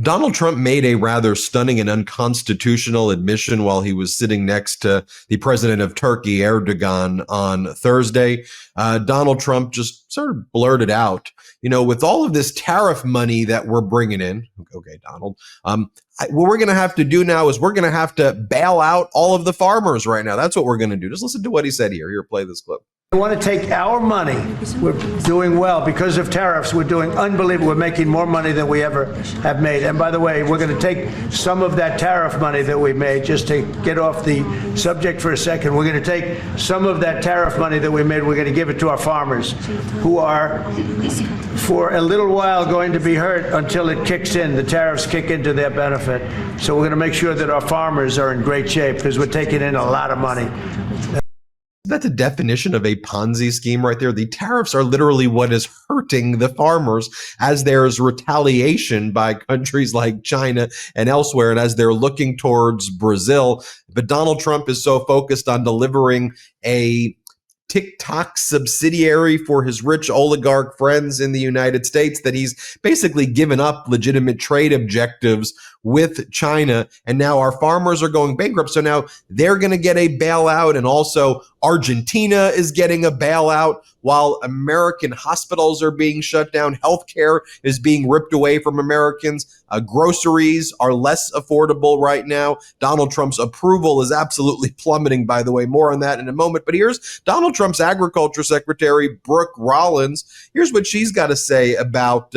Donald Trump made a rather stunning and unconstitutional admission while he was sitting next to the president of Turkey, Erdogan, on Thursday. Donald Trump just sort of blurted out, with all of this tariff money that we're bringing in, okay, Donald, what we're going to have to do now is we're going to have to bail out all of the farmers right now. That's what we're going to do. Just listen to what he said here. Here, play this clip. They want to take our money. We're doing well because of tariffs. We're doing unbelievable. We're making more money than we ever have made. And by the way, we're going to take some of that tariff money that we made, just to get off the subject for a second. We're going to take some of that tariff money that we made. We're going to give it to our farmers, who are, for a little while, going to be hurt until it kicks in. The tariffs kick into their benefit. So we're going to make sure that our farmers are in great shape because we're taking in a lot of money. That's the definition of a Ponzi scheme right there. The tariffs are literally what is hurting the farmers as there's retaliation by countries like China and elsewhere, and as they're looking towards Brazil. But Donald Trump is so focused on delivering a TikTok subsidiary for his rich oligarch friends in the United States that he's basically given up legitimate trade objectives with China. And now our farmers are going bankrupt. So now they're going to get a bailout. And also Argentina is getting a bailout while American hospitals are being shut down. Healthcare is being ripped away from Americans. Groceries are less affordable right now. Donald Trump's approval is absolutely plummeting, by the way. More on that in a moment. But here's Donald Trump's Agriculture Secretary, Brooke Rollins. Here's what she's got to say about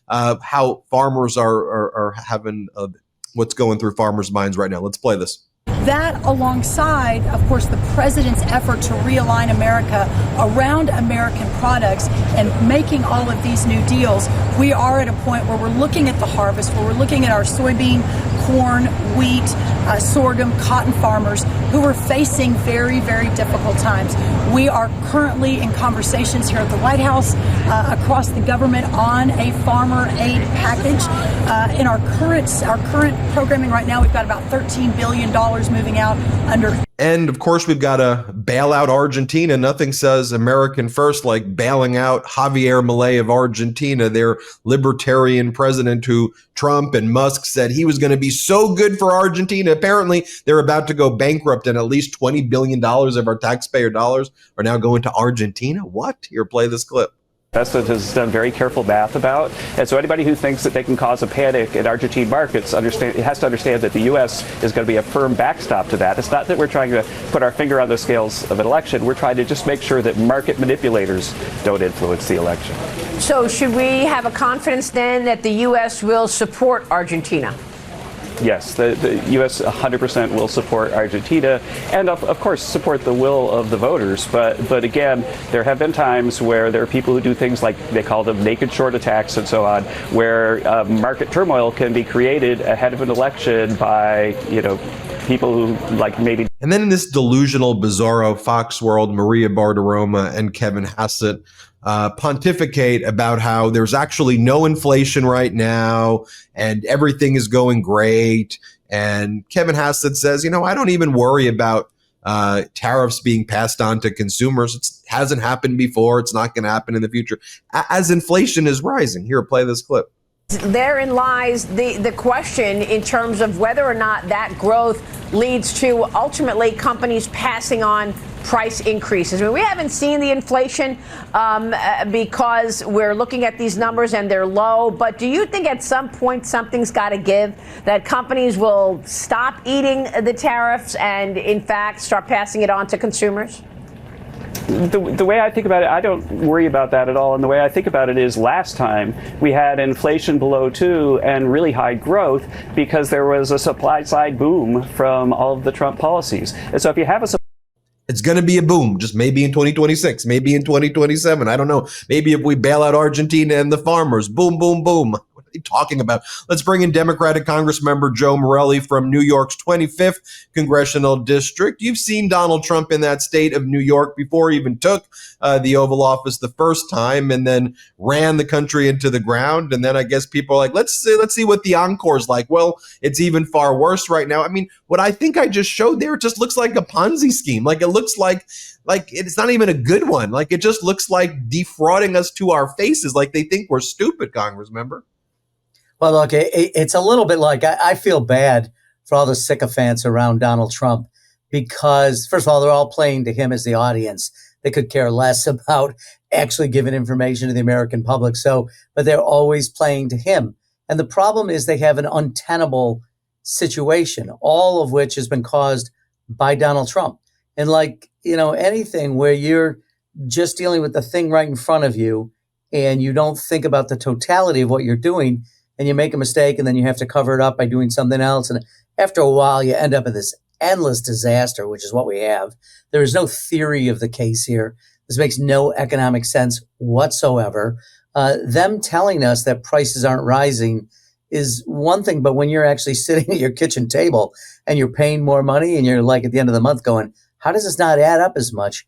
how farmers are having what's going through farmers' minds right now. Let's play this. That alongside, of course, the president's effort to realign America around American products and making all of these new deals, we are at a point where we're looking at the harvest, where we're looking at our soybean, corn, wheat, sorghum, cotton farmers who are facing very, very difficult times. We are currently in conversations here at the White House, across the government, on a farmer aid package. In our current programming right now, we've got about $13 billion moving out under. And of course, we've got to bail out Argentina. Nothing says American first like bailing out Javier Milei of Argentina, their libertarian president who Trump and Musk said he was going to be so good for Argentina. Apparently, they're about to go bankrupt, and at least $20 billion of our taxpayer dollars are now going to Argentina. What? Here, play this clip. Investment has done very careful math about. And so anybody who thinks that they can cause a panic in Argentine markets has to understand that the U.S. is going to be a firm backstop to that. It's not that we're trying to put our finger on the scales of an election. We're trying to just make sure that market manipulators don't influence the election. So should we have a confidence then that the U.S. will support Argentina? Yes, the U.S. 100% will support Argentina and, of course, support the will of the voters. But again, there have been times where there are people who do things like they call them naked short attacks and so on, where market turmoil can be created ahead of an election by, people who like maybe. And then in this delusional, bizarro Fox world, Maria Bartiromo and Kevin Hassett pontificate about how there's actually no inflation right now and everything is going great. And Kevin Hassett says, I don't even worry about tariffs being passed on to consumers. It hasn't happened before. It's not going to happen in the future as inflation is rising. Here, play this clip. Therein lies the question in terms of whether or not that growth leads to ultimately companies passing on price increases. I mean, we haven't seen the inflation because we're looking at these numbers and they're low. But do you think at some point something's got to give, that companies will stop eating the tariffs and, in fact, start passing it on to consumers? The way I think about it, I don't worry about that at all. And the way I think about it is last time we had inflation below 2 and really high growth because there was a supply side boom from all of the Trump policies. And so if you have a it's going to be a boom, just maybe in 2026, maybe in 2027. I don't know. Maybe if we bail out Argentina and the farmers, boom, boom, boom. What are you talking about? Let's bring in Democratic Congressmember Joe Morelle from New York's 25th Congressional District. You've seen Donald Trump in that state of New York before he even took the Oval Office the first time and then ran the country into the ground. And then I guess people are like, let's see what the encore's like. Well, it's even far worse right now. I mean, what I think I just showed there, it just looks like a Ponzi scheme. Like it looks like it's not even a good one. Like it just looks like defrauding us to our faces. Like they think we're stupid, Congressmember. Well, look, it's a little bit like I feel bad for all the sycophants around Donald Trump because, first of all, they're all playing to him as the audience. They could care less about actually giving information to the American public. But they're always playing to him. And the problem is they have an untenable situation, all of which has been caused by Donald Trump. And anything where you're just dealing with the thing right in front of you and you don't think about the totality of what you're doing and you make a mistake and then you have to cover it up by doing something else. And after a while, you end up in this endless disaster, which is what we have. There is no theory of the case here. This makes no economic sense whatsoever. Them telling us that prices aren't rising is one thing, but when you're actually sitting at your kitchen table and you're paying more money and you're like at the end of the month going, how does this not add up as much?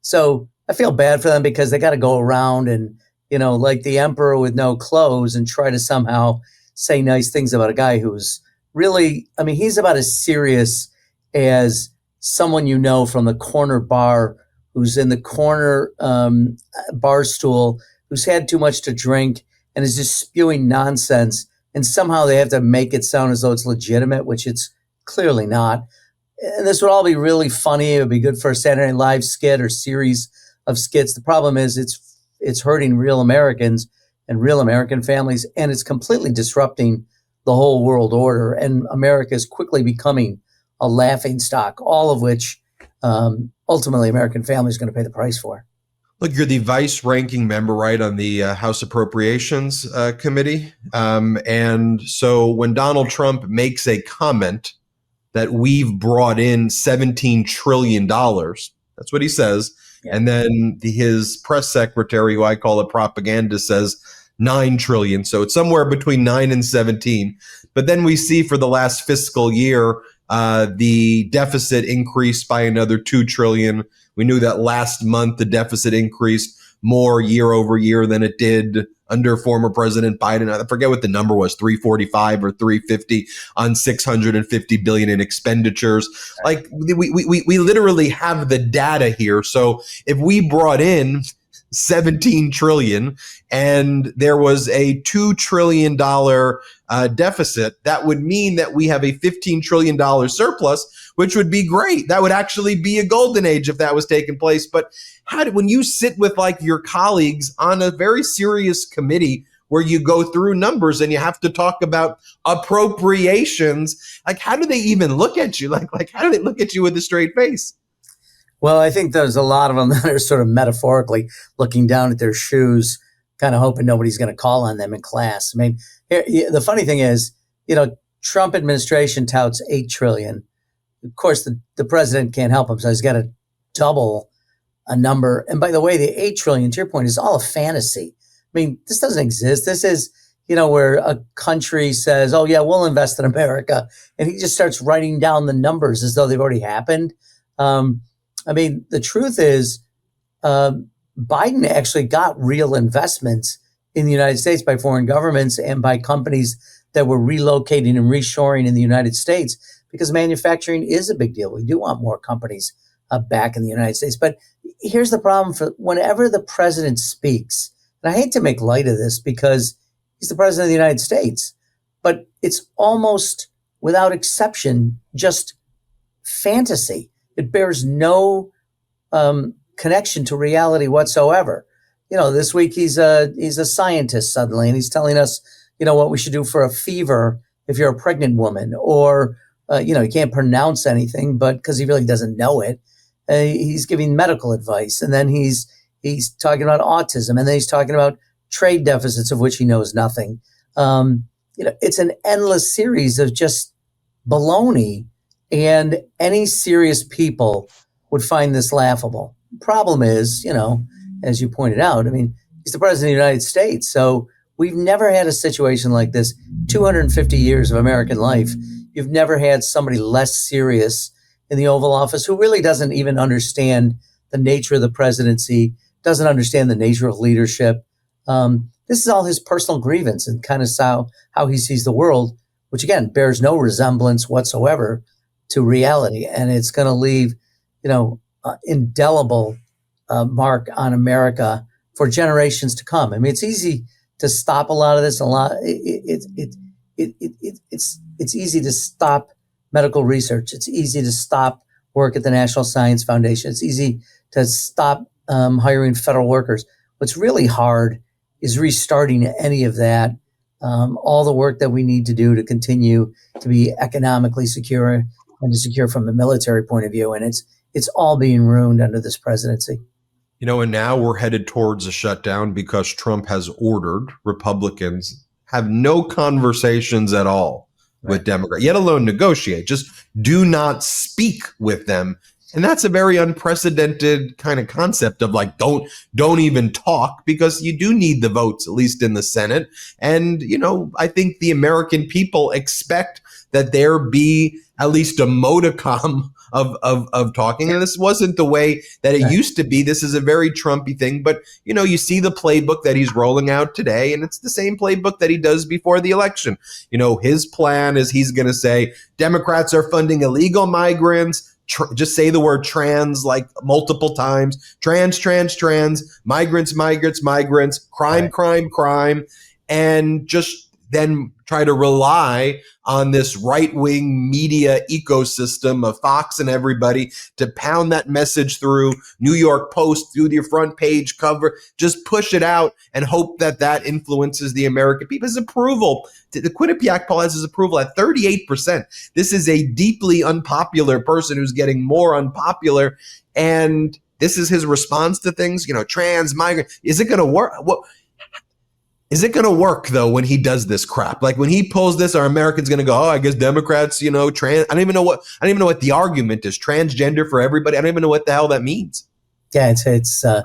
So I feel bad for them because they got to go around and, like the emperor with no clothes and try to somehow say nice things about a guy who's really, he's about as serious as someone from the corner bar who's in the corner bar stool, who's had too much to drink and is just spewing nonsense. And somehow they have to make it sound as though it's legitimate, which it's clearly not. And this would all be really funny. It would be good for a Saturday Night Live skit or series of skits. The problem is it's hurting real Americans and real American families, and it's completely disrupting the whole world order. And America is quickly becoming a laughingstock, all of which ultimately American families are going to pay the price for. Look, you're the vice ranking member, right, on the House Appropriations Committee. And so when Donald Trump makes a comment that we've brought in $17 trillion, that's what he says. Yeah. And then his press secretary, who I call a propagandist, says 9 trillion. So it's somewhere between 9 and 17. But then we see for the last fiscal year, the deficit increased by another 2 trillion. We knew that last month the deficit increased more year over year than it did under former President Biden. I forget what the number was, 345 or 350 on 650 billion in expenditures. Like we literally have the data here. So if we brought in 17 trillion and there was a $2 trillion deficit, that would mean that we have a $15 trillion surplus, which would be great. That would actually be a golden age if that was taking place. But when you sit with like your colleagues on a very serious committee where you go through numbers and you have to talk about appropriations, like how do they even look at you? Like how do they look at you with a straight face? Well, I think there's a lot of them that are sort of metaphorically looking down at their shoes, kind of hoping nobody's going to call on them in class. The funny thing is, Trump administration touts 8 trillion. Of course, the president can't help him, so he's got to double a number. And by the way, the 8 trillion, to your point, is all a fantasy. This doesn't exist. This is, where a country says, oh, yeah, we'll invest in America. And he just starts writing down the numbers as though they've already happened. The truth is, Biden actually got real investments in the United States by foreign governments and by companies that were relocating and reshoring in the United States because manufacturing is a big deal. We do want more companies back in the United States. But here's the problem for whenever the president speaks, and I hate to make light of this because he's the president of the United States, but it's almost without exception just fantasy. It bears no connection to reality whatsoever. This week he's a scientist suddenly, and he's telling us, what we should do for a fever if you're a pregnant woman, or he can't pronounce anything, but because he really doesn't know it, he's giving medical advice, and then he's talking about autism, and then he's talking about trade deficits of which he knows nothing. It's an endless series of just baloney. And any serious people would find this laughable. Problem is, as you pointed out, he's the president of the United States. So we've never had a situation like this. 250 years of American life, you've never had somebody less serious in the Oval Office who really doesn't even understand the nature of the presidency, doesn't understand the nature of leadership. This is all his personal grievance and kind of how he sees the world, which again bears no resemblance whatsoever to reality, and it's going to leave, indelible mark on America for generations to come. It's easy to stop a lot of this. It's easy to stop medical research. It's easy to stop work at the National Science Foundation. It's easy to stop hiring federal workers. What's really hard is restarting any of that, all the work that we need to do to continue to be economically secure and to secure from a military point of view. And it's all being ruined under this presidency. You know, and now we're headed towards a shutdown because Trump has ordered Republicans have no conversations at all with Democrats, yet alone negotiate. Just do not speak with them. And that's a very unprecedented kind of concept of like, don't even talk, because you do need the votes, at least in the Senate. And, you know, I think the American people expect that there be at least a modicum of talking. And this wasn't the way that it used to be. This is a very Trumpy thing. But, you know, you see the playbook that he's rolling out today, and it's the same playbook that he does before the election. You know, his plan is he's going to say Democrats are funding illegal migrants. Just say the word trans like multiple times. Trans, migrants, crime. And just then try to rely on this right-wing media ecosystem of Fox and everybody to pound that message through New York Post, through the front page cover, just push it out and hope that that influences the American people's approval. The Quinnipiac poll has his approval at 38%. This is a deeply unpopular person who's getting more unpopular, and this is his response to things, you know, trans, migrant. Is it going to work? Is it going to work, though, when he does this crap? Like when he pulls this, are Americans going to go, oh, I guess Democrats, you know, trans. I don't even know what the argument is. Transgender for everybody. I don't even know what the hell that means. Yeah, to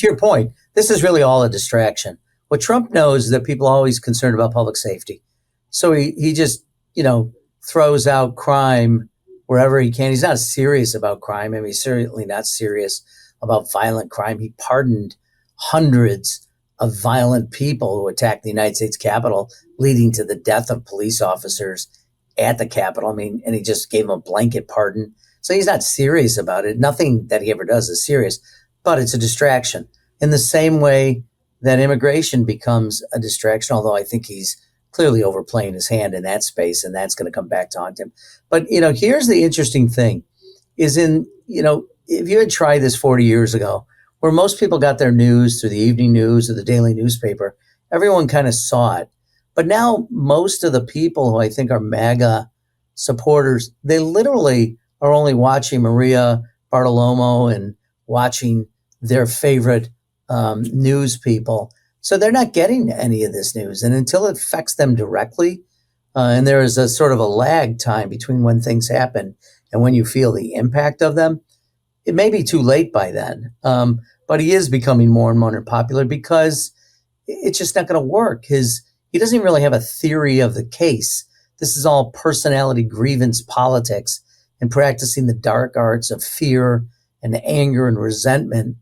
your point, this is really all a distraction. What Trump knows is that people are always concerned about public safety. So he just, you know, throws out crime wherever he can. He's not serious about crime. I mean, he's certainly not serious about violent crime. He pardoned hundreds of violent people who attacked the United States Capitol, leading to the death of police officers at the Capitol. I mean, and he just gave them a blanket pardon. So he's not serious about it. Nothing that he ever does is serious, but it's a distraction. In the same way that immigration becomes a distraction, although I think he's clearly overplaying his hand in that space, and that's going to come back to haunt him. But, you know, here's the interesting thing is if you had tried this 40 years ago, where most people got their news through the evening news or the daily newspaper, everyone kind of saw it. But now most of the people who I think are MAGA supporters, they literally are only watching Maria Bartiromo and watching their favorite news people. So they're not getting any of this news. And until it affects them directly, and there is a sort of a lag time between when things happen and when you feel the impact of them, it may be too late by then. But he is becoming more and more unpopular because it's just not going to work. He doesn't even really have a theory of the case. This is all personality grievance politics and practicing the dark arts of fear and anger and resentment.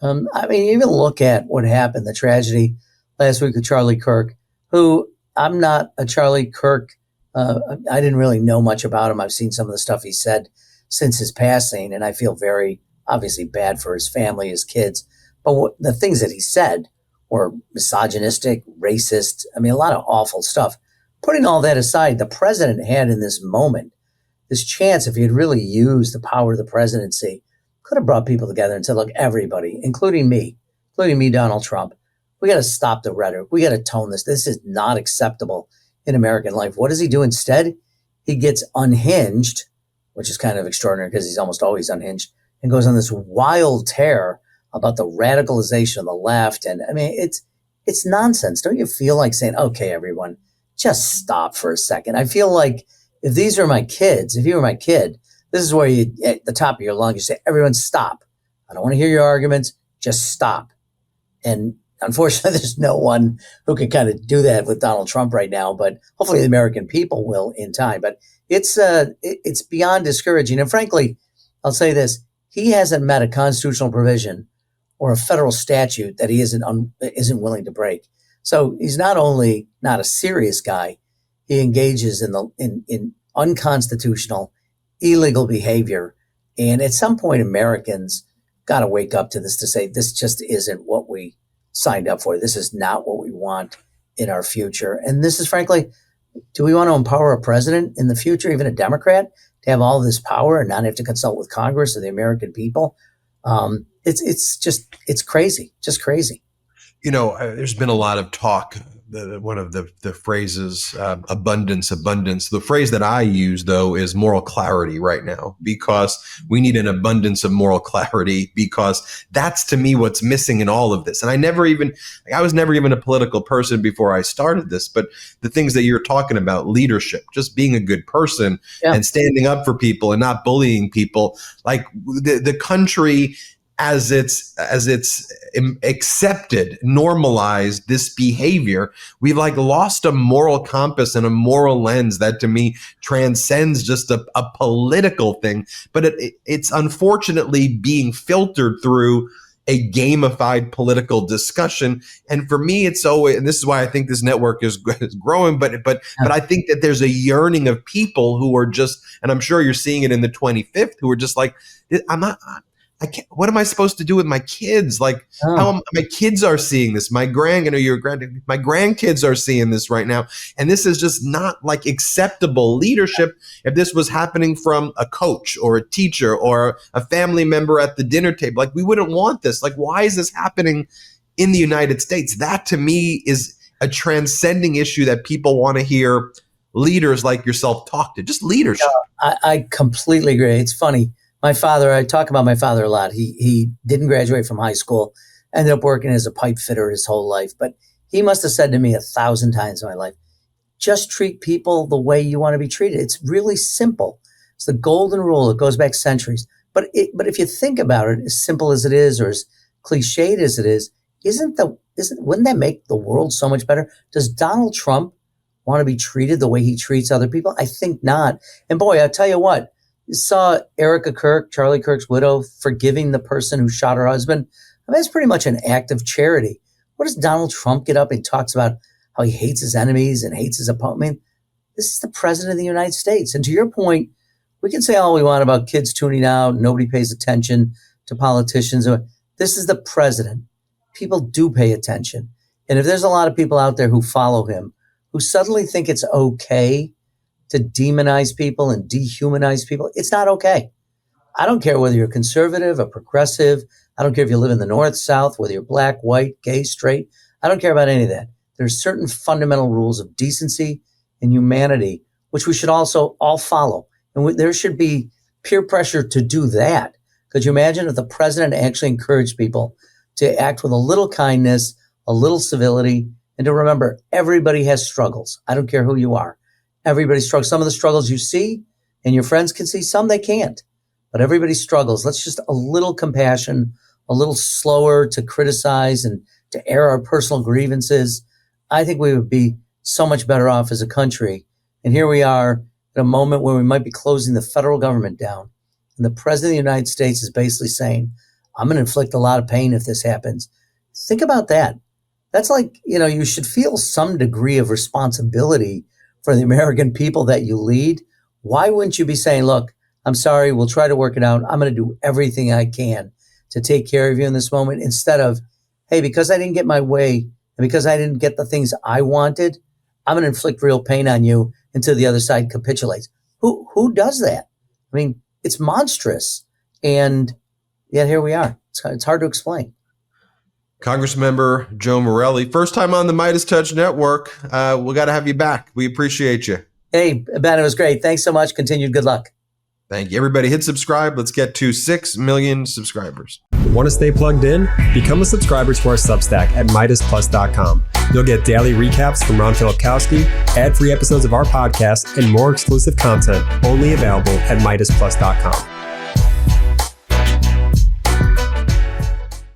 I mean, even look at what happened, the tragedy last week with Charlie Kirk, who I'm not a Charlie Kirk. I didn't really know much about him. I've seen some of the stuff he said since his passing, and I feel very obviously bad for his family, his kids. But the things that he said were misogynistic, racist. I mean, a lot of awful stuff. Putting all that aside, the president had in this moment this chance, if he had really used the power of the presidency, could have brought people together and said, look, everybody, including me, Donald Trump, we got to stop the rhetoric. We got to tone this. This is not acceptable in American life. What does he do instead? He gets unhinged, which is kind of extraordinary because he's almost always unhinged, and goes on this wild tear about the radicalization of the left. And I mean, it's nonsense. Don't you feel like saying, okay, everyone, just stop for a second? I feel like if these are my kids, if you were my kid, this is where you, at the top of your lungs, you say, everyone stop. I don't want to hear your arguments. Just stop. And unfortunately, there's no one who can kind of do that with Donald Trump right now, but hopefully the American people will in time. But it's beyond discouraging. And frankly, I'll say this. He hasn't met a constitutional provision or a federal statute that he isn't willing to break. So he's not only not a serious guy, he engages in unconstitutional, illegal behavior. And at some point, Americans got to wake up to this to say, this just isn't what we signed up for. This is not what we want in our future. And this is frankly, do we want to empower a president in the future, even a Democrat, to have all this power and not have to consult with Congress or the American people? It's crazy, just crazy. There's been a lot of talk. One of the phrases, abundance. The phrase that I use, though, is moral clarity right now, because we need an abundance of moral clarity, because that's, to me, what's missing in all of this. And I was never even a political person before I started this, but the things that you're talking about, leadership, just being a good person and standing up for people and not bullying people, like the country, as it's accepted, normalized this behavior, we've lost a moral compass and a moral lens that, to me, transcends just a political thing. But it's unfortunately being filtered through a gamified political discussion. And for me, it's always, and this is why I think this network is growing, but I think that there's a yearning of people who are just, and I'm sure you're seeing it in the 25th, who are just like, what am I supposed to do with my kids? How my kids are seeing this. My grandkids are seeing this right now. And this is just not acceptable leadership. If this was happening from a coach or a teacher or a family member at the dinner table, we wouldn't want this. Why is this happening in the United States? That, to me, is a transcending issue that people want to hear leaders like yourself talk to. Just leadership. I completely agree. It's funny. My father, I talk about my father a lot. He didn't graduate from high school, ended up working as a pipe fitter his whole life. But he must have said to me 1,000 times in my life, just treat people the way you want to be treated. It's really simple. It's the golden rule. It goes back centuries. But if you think about it, as simple as it is, or as cliched as it is, wouldn't that make the world so much better? Does Donald Trump want to be treated the way he treats other people? I think not. And boy, I'll tell you what. You saw Erica Kirk, Charlie Kirk's widow, forgiving the person who shot her husband. That's pretty much an act of charity. What does Donald Trump get up and talks about how he hates his enemies and hates his opponent? This is the president of the United States. And to your point, we can say all we want about kids tuning out. Nobody pays attention to politicians. This is the president. People do pay attention. And if there's a lot of people out there who follow him, who suddenly think it's okay to demonize people and dehumanize people, it's not okay. I don't care whether you're conservative or progressive. I don't care if you live in the North, South, whether you're black, white, gay, straight. I don't care about any of that. There's certain fundamental rules of decency and humanity, which we should also all follow. And there should be peer pressure to do that. Could you imagine if the president actually encouraged people to act with a little kindness, a little civility, and to remember everybody has struggles. I don't care who you are. Everybody struggles. Some of the struggles you see and your friends can see, some they can't. But everybody struggles. Let's just a little compassion, a little slower to criticize and to air our personal grievances. I think we would be so much better off as a country. And here we are at a moment where we might be closing the federal government down. And the president of the United States is basically saying, I'm going to inflict a lot of pain if this happens. Think about that. That's you should feel some degree of responsibility for the American people that you lead. Why wouldn't you be saying, look, I'm sorry, we'll try to work it out. I'm going to do everything I can to take care of you in this moment, instead of, hey, because I didn't get my way and because I didn't get the things I wanted, I'm going to inflict real pain on you until the other side capitulates. Who does that? I mean, it's monstrous. And yet here we are. It's hard to explain. Congressmember Joe Morelle, first time on the MeidasTouch Network. We got to have you back. We appreciate you. Hey, Ben, it was great. Thanks so much. Continued good luck. Thank you. Everybody hit subscribe. Let's get to 6 million subscribers. Want to stay plugged in? Become a subscriber to our Substack at MeidasPlus.com. You'll get daily recaps from Ron Filipkowski, ad-free episodes of our podcast, and more exclusive content only available at MeidasPlus.com.